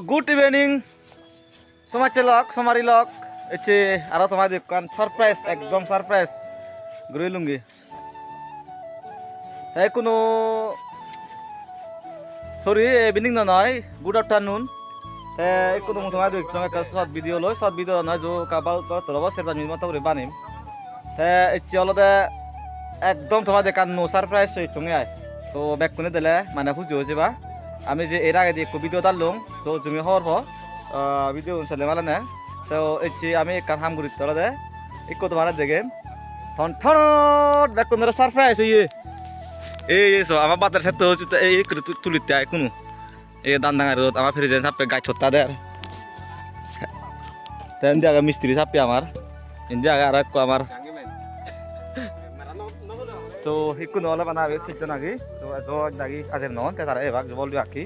good evening সমাজে lock সমারি lock এসে আরো তোমার দোকান সারপ্রাইজ একদম সারপ্রাইজ ঘুরে লুঙ্গি তাই কোনো সরি ইভিনিং নয় গুড আফটারনুন তাই কোনো তোমার দোকান একটা শর্ট ভিডিও লয় শর্ট ভিডিও নয় যে কাবাল তোরব সেরবা মিনিট মতো করে বানিম তাই এসে হলদে একদম তোমার দোকান নো সারপ্রাইজ হয়ে তুমি আয় তো ব্যাক করে দিলে মানে খুঁজে হয়েছে বা আমি যে এর আগে দিয়ে ভিডিও ডাললুম তো তুমি হওয়ার পর ভিডিও চলে মানে না তো এসে আমি কাম হাম করি তোরা দে একটু তোমার দেখে ঠন ঠন ব্যাক করে সারপ্রাইজ ইয়ে এই সো আমার বাজার সাথে হচ্ছে এই তুলিতে কোনো এই দান ডাঙার আমার ফিরে যান সাপে গাছ ছত্তা দেয় তেন জায়গা মিস্ত্রি সাপে আমার ইন্ডিয়া আর এক আমার তো একটু নহলে বানাবে ঠিক নাকি তো জগ দাগি আজের নন তারা এবার বলবি আঁকি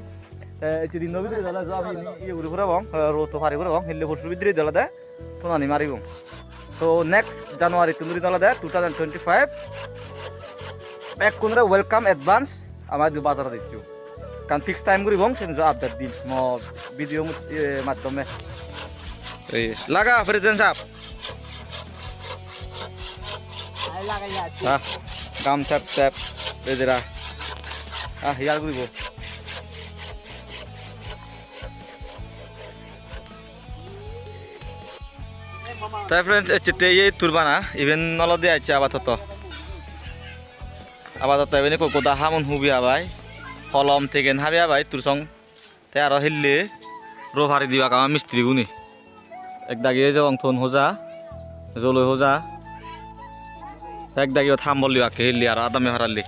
দিন ভিতরে দিলে আমি ইয়ে ঘুরে ঘুরে বং রোদ ফারি ঘুরে বং হিল্লে পরশু ভিতরে দিলে দে সোনানি মারিব তো নেক্সট জানুয়ারি তুমি দিলে দে 2025 এক কোন ওয়েলকাম অ্যাডভান্স আমার বাজারে দিচ্ছি কারণ ফিক্স টাইম করি বং সে আপডেট দিন ভিডিও মাধ্যমে লাগা প্রেজেন্ট সাপ কাম চাপ চাপ বেজরা ইয়ার করিব তাই ফ্রেন্ডস এতে এই তুরবানা ইভেন নলদে আইছে আপাতত এবেনে কোকোদা হামন হুবি আবাই কলম থেকে হাবি আবাই তুরসং তাই আরো হিললে রো ভারি দিবা কামা মিস্ত্রি গুনি এক দাগিয়ে যে অংথন হোজা জলই হোজা এক দাগিয়ে থাম বললি আকে হিললি আর আদামে হারালি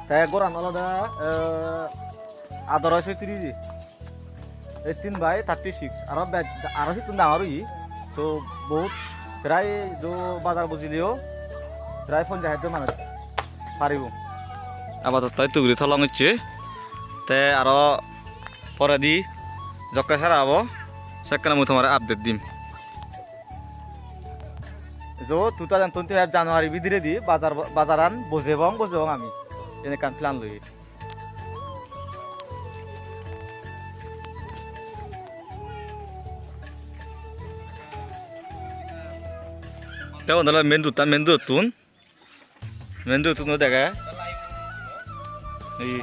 তাই গোরান আলাদা আদর 30 18 বাই 36 আরো হিতুন ডাঙরই তো বহুত প্রায় যে বাজার বুঝিলেও প্রায় 50 মানুষ পারিব আপাতত তাই তুগুরি থলং ইচ্ছে তে আরো পরে দি জক্কা সারা হব সেখানে মই তোমার আপডেট দিম যে 2025 জানুয়ারি ভিতরে দি বাজারান বজেবং আমি এনে কান প্ল্যান লই তাও নলা মেন দুতুন দেখা এই